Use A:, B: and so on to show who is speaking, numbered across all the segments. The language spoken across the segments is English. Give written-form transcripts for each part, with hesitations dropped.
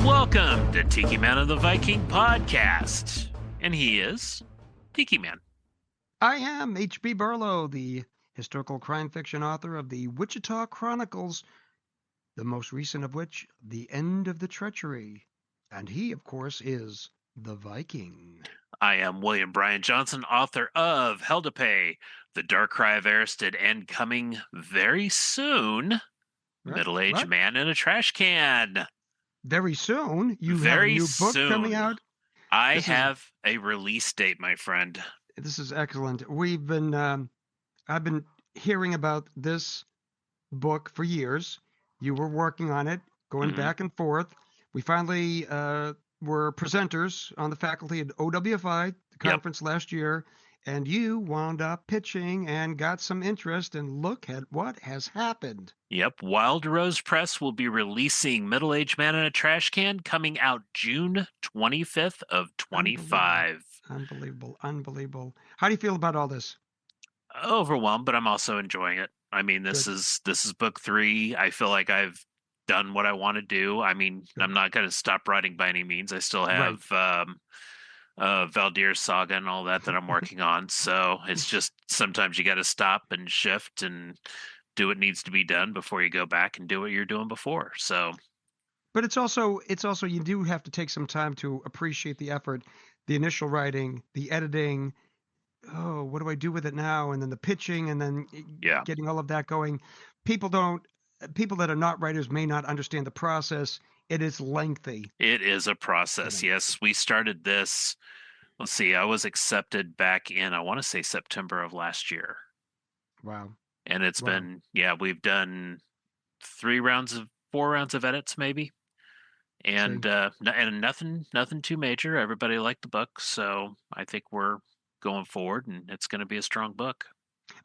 A: Welcome to Tiki Man of the Viking podcast. And he is Tiki Man.
B: I am H.B. Barlow, the historical crime fiction author of the Wichita Chronicles, the most recent of which, The End of the Treachery. And he, of course, is the Viking.
A: I am William Bryan Johnson, author of Hell to Pay, The Dark Cry of Aristed, and coming very soon, Middle-Aged Man in a Trash Can.
B: Very soon? You have a
A: Very
B: new book coming
A: soon.
B: out?
A: I have a release date, my friend.
B: This is excellent. I've been hearing about this book for years. You were working on it, going back and forth. We finally were presenters on the faculty at OWFI, the conference last year, and you wound up pitching and got some interest, and look at what has happened.
A: Yep, Wild Rose Press will be releasing Middle-Aged Man in a Trash Can, coming out June 25th of 25.
B: Unbelievable. How do you feel about all this?
A: Overwhelmed, but I'm also enjoying it. I mean, this
B: Good.
A: is book 3. I feel like I've done what I want to do. I mean,
B: Good.
A: I'm not going to stop writing by any means. I still have Valdir's Saga and all that I'm working on. So it's just sometimes you got to stop and shift and do what needs to be done before you go back and do what you're doing before. So,
B: but it's also you do have to take some time to appreciate the effort, the initial writing, the editing. Oh, what do I do with it now? And then the pitching, and then getting all of that going. People that are not writers may not understand the process. It is lengthy.
A: It is a process. Yes, we started this. Let's see. I was accepted back in, I want to say, September of last year.
B: Wow.
A: And it's been, we've done 4 rounds of edits maybe. And nothing too major. Everybody liked the book, so I think we're going forward, and it's going to be a strong book.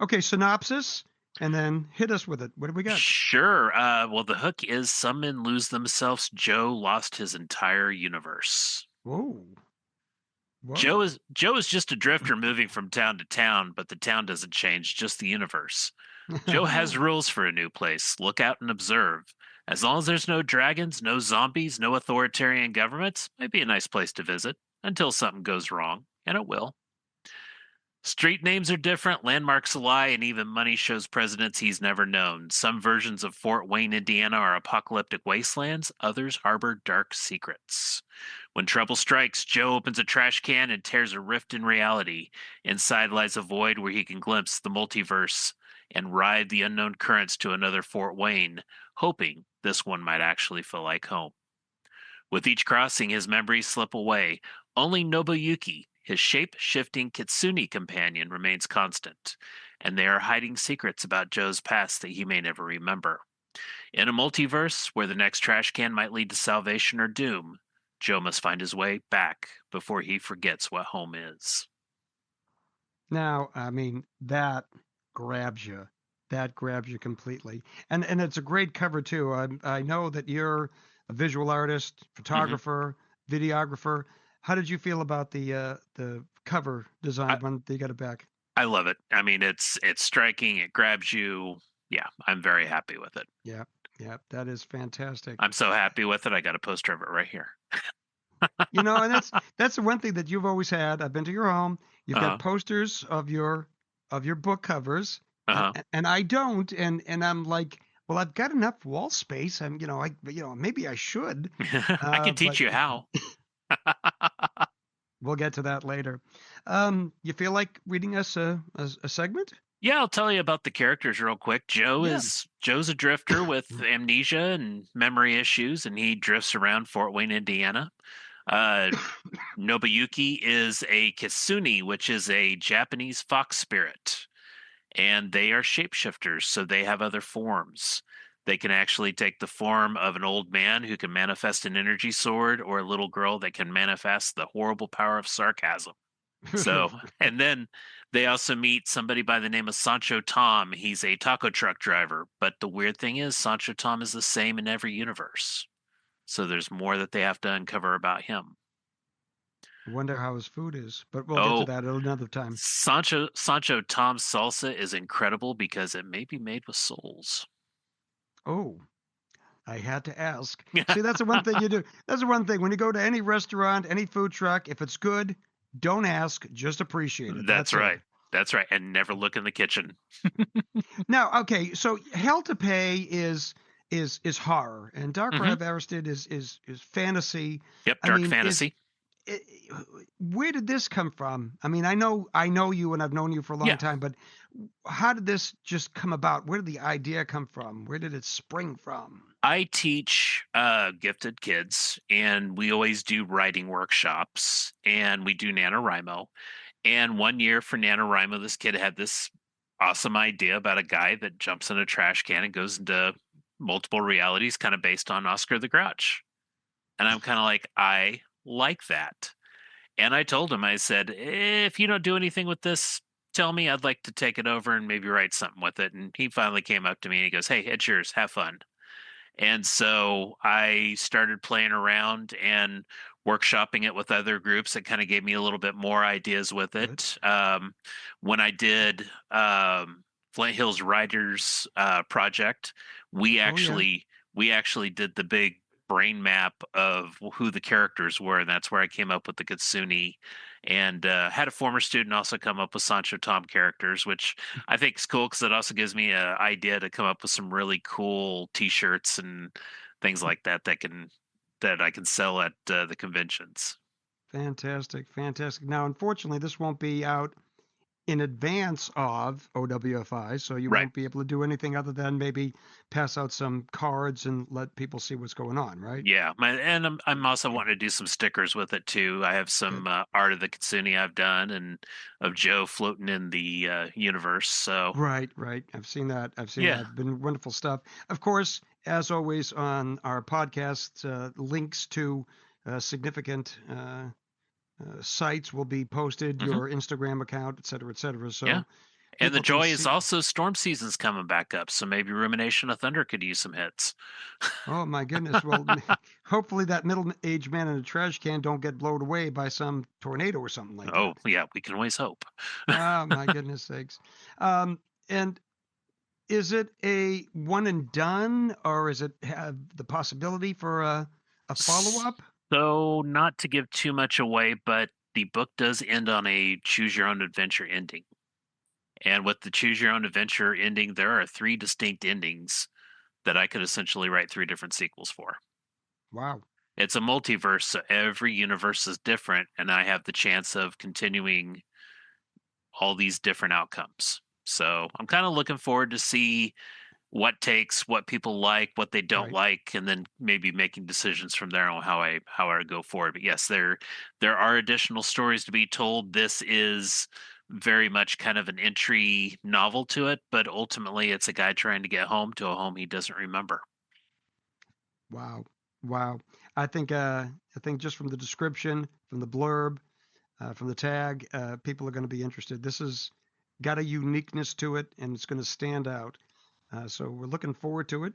B: Okay, synopsis, and then hit us with it. What do we got?
A: Sure. Well, the hook is some men lose themselves. Joe lost his entire universe.
B: Whoa.
A: Joe is just a drifter moving from town to town, but the town doesn't change, just the universe. Joe has rules for a new place. Look out and observe. As long as there's no dragons, no zombies, no authoritarian governments, might be a nice place to visit until something goes wrong, and it will. Street names are different, landmarks a lie, and even money shows presidents he's never known. Some versions of Fort Wayne, Indiana are apocalyptic wastelands, others harbor dark secrets. When trouble strikes, Joe opens a trash can and tears a rift in reality. Inside lies a void where he can glimpse the multiverse and ride the unknown currents to another Fort Wayne, hoping this one might actually feel like home. With each crossing, his memories slip away. Only Nobuyuki, his shape-shifting Kitsune companion, remains constant, and they are hiding secrets about Joe's past that he may never remember. In a multiverse where the next trash can might lead to salvation or doom, Joe must find his way back before he forgets what home is.
B: Now, I mean, that grabs you. That grabs you completely. And it's a great cover, too. I know that you're a visual artist, photographer, videographer. How did you feel about the cover design when they got it back?
A: I love it. I mean, it's striking. It grabs you. Yeah, I'm very happy with it.
B: Yeah, that is fantastic.
A: I'm so happy with it. I got a poster of it right here.
B: And that's the one thing that you've always had. I've been to your home. You've got posters of your book covers, and I don't. And I'm like, well, I've got enough wall space. Maybe I should.
A: I can teach you how.
B: We'll get to that later. You feel like reading us a segment?
A: Yeah, I'll tell you about the characters real quick. Joe's a drifter with amnesia and memory issues, and he drifts around Fort Wayne, Indiana. Nobuyuki is a Kitsune, which is a Japanese fox spirit, and they are shapeshifters, so they have other forms. They can actually take the form of an old man who can manifest an energy sword, or a little girl that can manifest the horrible power of sarcasm. So, and then they also meet somebody by the name of Sancho Tom. He's a taco truck driver, but the weird thing is Sancho Tom is the same in every universe. So there's more that they have to uncover about him.
B: I wonder how his food is, but we'll get to that at another time.
A: Sancho Tom's salsa is incredible because it may be made with souls.
B: Oh, I had to ask. See, that's the one thing you do. That's the one thing. When you go to any restaurant, any food truck, if it's good, don't ask, just appreciate it.
A: That's
B: That's it.
A: right. That's right. And never look in the kitchen.
B: Now, okay, so Hell to Pay is horror, and Dark Ride
A: Hmm.
B: of Aristide is fantasy.
A: Yep.
B: I
A: Dark
B: mean, is
A: fantasy.
B: it, where did this come from? I mean, I know you, and I've known you for a long
A: Yeah.
B: time, but how did this just come about? Where did the idea come from? Where did it spring from?
A: I teach gifted kids, and we always do writing workshops, and we do NaNoWriMo. And one year for NaNoWriMo, this kid had this awesome idea about a guy that jumps in a trash can and goes into multiple realities, kind of based on Oscar the Grouch. And I'm kind of like, I like that. And I told him, I said, if you don't do anything with this, tell me. I'd like to take it over and maybe write something with it. And he finally came up to me and he goes, hey, it's yours. Have fun. And so I started playing around and workshopping it with other groups that kind of gave me a little bit more ideas with
B: Good.
A: it. When I did Flint Hills Writers project, we
B: Oh yeah.
A: actually we actually did the big brain map of who the characters were, and that's where I came up with the Kitsune. And had a former student also come up with Sancho Tom characters, which I think it's cool because it also gives me an idea to come up with some really cool T-shirts and things like that that I can sell at the conventions.
B: Fantastic, fantastic. Now, unfortunately, this won't be out in advance of OWFI, so you
A: Right.
B: won't be able to do anything other than maybe pass out some cards and let people see what's going on, right?
A: Yeah, and I'm also wanting to do some stickers with it too. I have
B: Good.
A: some art of the Kitsune I've done and of Joe floating in the universe. So
B: Right, right. I've seen that. I've seen
A: yeah.
B: that. Been wonderful stuff. Of course, as always on our podcast, links to significant sites will be posted,
A: Hmm.
B: your Instagram account, et cetera, et cetera.
A: Yeah.
B: So
A: And the
B: people can
A: joy is
B: see.
A: also storm season's coming back up, so maybe Rumination of Thunder could use some hits.
B: Oh my goodness. Well, hopefully that middle-aged man in a trash can don't get blown away by some tornado or something like
A: Oh,
B: that.
A: yeah, we can always hope.
B: Oh my goodness sakes. And is it a one and done, or is it have the possibility for a follow-up?
A: So, not to give too much away, but the book does end on a choose your own adventure ending. And with the choose your own adventure ending, there are three distinct endings that I could essentially write three different sequels for.
B: Wow.
A: It's a multiverse, so every universe is different, and I have the chance of continuing all these different outcomes. So I'm kind of looking forward to see what takes, what people like, what they don't
B: Right.
A: like, and then maybe making decisions from there on how I go forward. But yes, there are additional stories to be told. This is very much kind of an entry novel to it, but ultimately it's a guy trying to get home to a home he doesn't remember.
B: Wow. Wow. I think just from the description, from the blurb, from the tag, people are going to be interested. This has got a uniqueness to it, and it's going to stand out. So we're looking forward to it.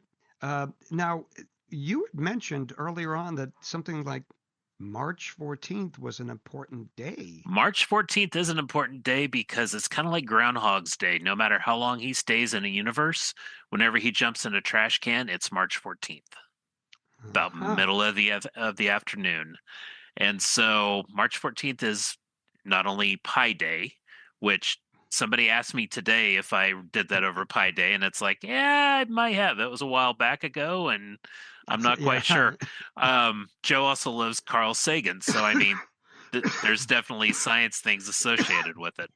B: Now, you had mentioned earlier on that something like March 14th was an important day.
A: March 14th is an important day because it's kind of like Groundhog's Day. No matter how long he stays in a universe, whenever he jumps in a trash can, it's March 14th, about
B: Huh.
A: middle of the afternoon. And so March 14th is not only Pi Day, which somebody asked me today if I did that over Pi Day, and it's like, yeah, I might have. That was a while back ago, and I'm not
B: Yeah.
A: quite sure. Joe also loves Carl Sagan, so I mean, there's definitely science things associated with it.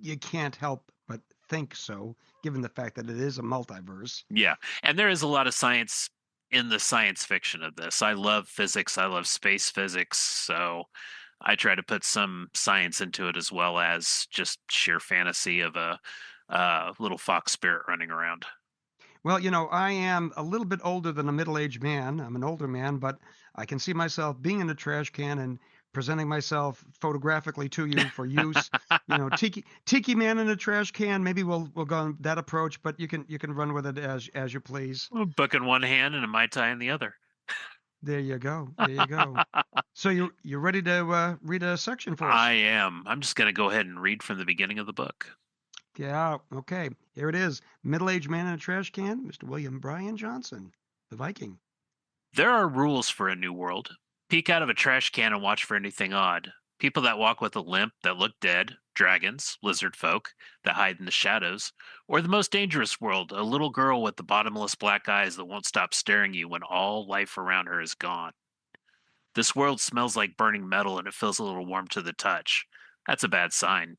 B: You can't help but think so, given the fact that it is a multiverse.
A: Yeah, and there is a lot of science in the science fiction of this. I love physics. I love space physics, so I try to put some science into it as well as just sheer fantasy of a little fox spirit running around.
B: Well, I am a little bit older than a middle-aged man. I'm an older man, but I can see myself being in a trash can and presenting myself photographically to you for use. Tiki man in a trash can. Maybe we'll go on that approach, but you can run with it as you please.
A: A book in one hand and a mai tai in the other.
B: There you go. There you go. So you're ready to read a section for
A: I
B: us?
A: am. I'm just going to go ahead and read from the beginning of the book.
B: Yeah. Okay. Here it is. Middle-aged man in a trash can, Mr. William Bryan Johnson. The Viking.
A: There are rules for a new world. Peek out of a trash can and watch for anything odd. People that walk with a limp, that look dead, dragons, lizard folk that hide in the shadows, or the most dangerous world, a little girl with the bottomless black eyes that won't stop staring you when all life around her is gone. This world smells like burning metal and it feels a little warm to the touch. That's a bad sign.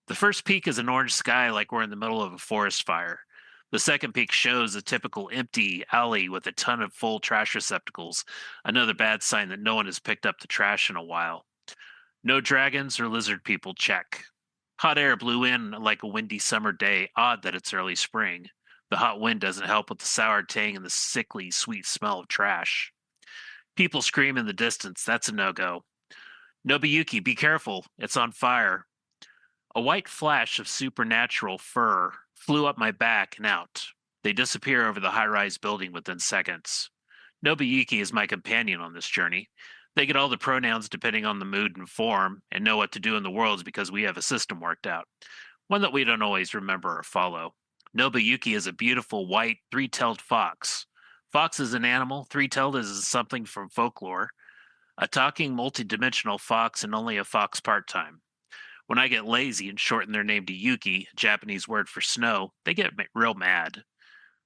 A: The first peak is an orange sky like we're in the middle of a forest fire. The second peak shows a typical empty alley with a ton of full trash receptacles, another bad sign that no one has picked up the trash in a while. No dragons or lizard people, check. Hot air blew in like a windy summer day, odd that it's early spring. The hot wind doesn't help with the sour tang and the sickly sweet smell of trash. People scream in the distance, that's a no go. Nobuyuki, be careful, it's on fire. A white flash of supernatural fur flew up my back and out. They disappear over the high rise building within seconds. Nobuyuki is my companion on this journey. They get all the pronouns depending on the mood and form, and know what to do in the worlds because we have a system worked out, one that we don't always remember or follow. Nobuyuki is a beautiful white three tailed fox. Fox is an animal, three tailed is something from folklore. A talking multi-dimensional fox and only a fox part time. When I get lazy and shorten their name to Yuki, a Japanese word for snow, they get real mad.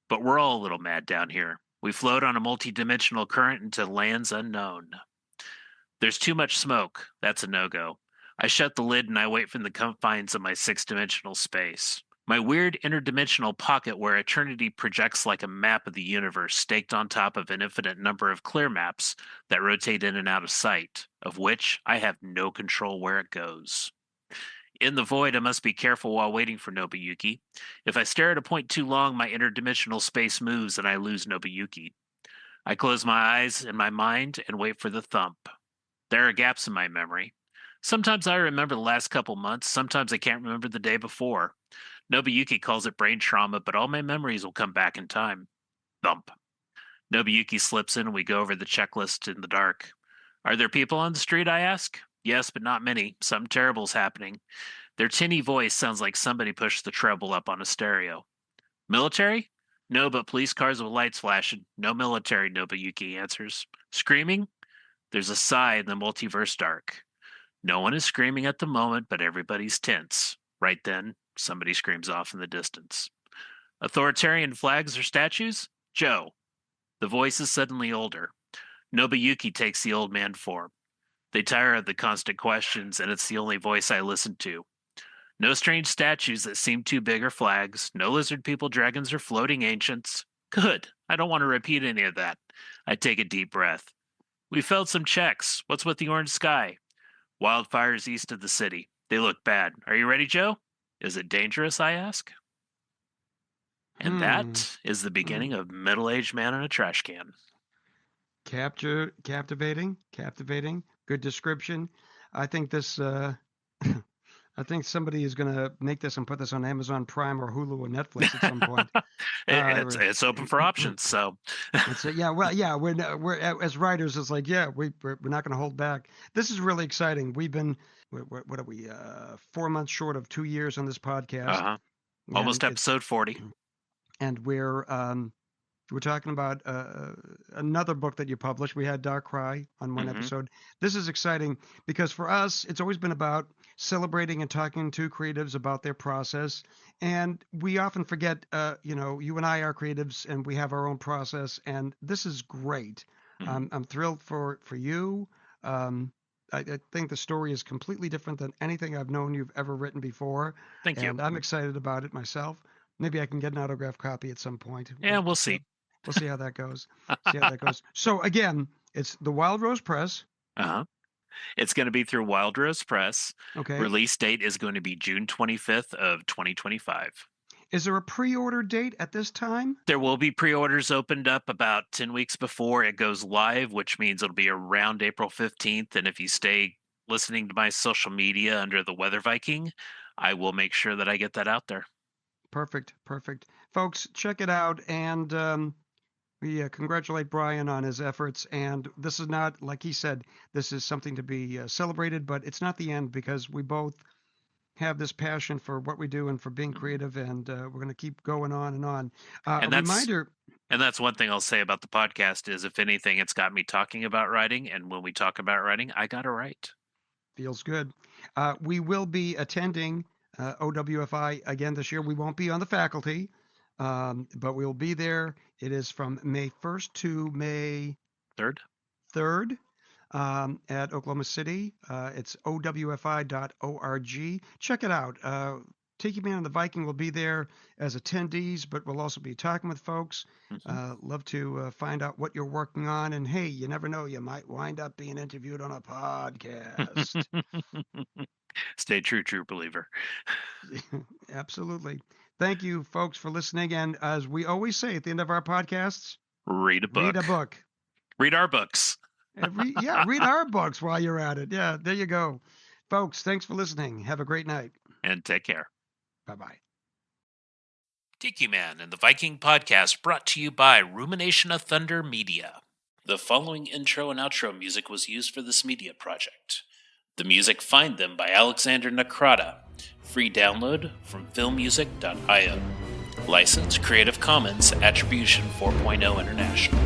A: But we're all a little mad down here. We float on a multi-dimensional current into lands unknown. There's too much smoke. That's a no-go. I shut the lid and I wait from the confines of my six-dimensional space. My weird interdimensional pocket where eternity projects like a map of the universe staked on top of an infinite number of clear maps that rotate in and out of sight, of which I have no control where it goes. In the void, I must be careful while waiting for Nobuyuki. If I stare at a point too long, my interdimensional space moves and I lose Nobuyuki. I close my eyes in my mind and wait for the thump. There are gaps in my memory. Sometimes I remember the last couple months, sometimes I can't remember the day before. Nobuyuki calls it brain trauma, but all my memories will come back in time. Thump. Nobuyuki slips in and we go over the checklist in the dark. Are there people on the street, I ask? Yes, but not many. Something terrible's happening. Their tinny voice sounds like somebody pushed the treble up on a stereo. Military? No, but police cars with lights flashing. No military, Nobuyuki answers. Screaming? There's a sigh in the multiverse dark. No one is screaming at the moment, but everybody's tense. Right then, somebody screams off in the distance. Authoritarian flags or statues? Joe. The voice is suddenly older. Nobuyuki takes the old man form. They tire of the constant questions, and it's the only voice I listen to. No strange statues that seem too big or flags. No lizard people, dragons, or floating ancients. Good. I don't want to repeat any of that. I take a deep breath. We failed some checks. What's with the orange sky? Wildfires east of the city. They look bad. Are you ready, Joe? Is it dangerous, I ask? And
B: Hmm.
A: that is the beginning of Middle-Aged Man in a Trash Can.
B: Captivating, captivating. Good description. I think this. I think somebody is going to make this and put this on Amazon Prime or Hulu or Netflix at some point.
A: It's open for options, so
B: It's yeah, well, yeah. We're as writers, it's like yeah, we're not going to hold back. This is really exciting. We've been what are we 4 months short of 2 years on this podcast,
A: uh-huh.
B: and
A: Almost
B: it's
A: episode 40.
B: and we're talking about another book that you published. We had Dark Cry on one
A: Mm-hmm.
B: episode. This is exciting because for us, it's always been about celebrating and talking to creatives about their process. And we often forget, you and I are creatives and we have our own process. And this is great.
A: Mm-hmm.
B: I'm thrilled for you. Um, I think the story is completely different than anything I've known you've ever written before.
A: Thank you.
B: And I'm excited about it myself. Maybe I can get an autographed copy at some point.
A: Yeah, we'll see.
B: We'll see how that goes. See how that goes. So again, it's the Wild Rose Press.
A: Uh-huh. It's going to be through Wild Rose Press.
B: Okay.
A: Release date is going to be June 25th of 2025.
B: Is there a pre-order date at this time?
A: There will be pre-orders opened up about 10 weeks before it goes live, which means it'll be around April 15th. And if you stay listening to my social media under the Weather Viking, I will make sure that I get that out there.
B: Perfect. Perfect. Folks, check it out. And we congratulate Brian on his efforts. And this is not, like he said, this is something to be celebrated, but it's not the end because we both have this passion for what we do and for being
A: Mhm.
B: creative. And we're going to keep going on and on. A
A: And that's
B: reminder.
A: And that's one thing I'll say about the podcast is, if anything, it's got me talking about writing. And when we talk about writing, I got to write.
B: Feels good. We will be attending OWFI again this year. We won't be on the faculty, but we'll be there. It is from May 1st to May 3rd at Oklahoma City. It's owfi.org. Check it out. Tiki Man and the Viking will be there as attendees, but we'll also be talking with folks. Love to find out what you're working on. And hey, you never know, you might wind up being interviewed on a podcast.
A: Stay true, true believer.
B: Absolutely. Thank you, folks, for listening. And as we always say at the end of our podcasts,
A: read a book.
B: Read a book.
A: Read our books.
B: Read our books while you're at it. Yeah, there you go. Folks, thanks for listening. Have a great night.
A: And take care.
B: Bye-bye.
A: Tiki Man and the Viking podcast brought to you by Rumination of Thunder Media. The following intro and outro music was used for this media project. The music Find Them by Alexander Nakrata. Free download from filmmusic.io. License Creative Commons Attribution 4.0 International.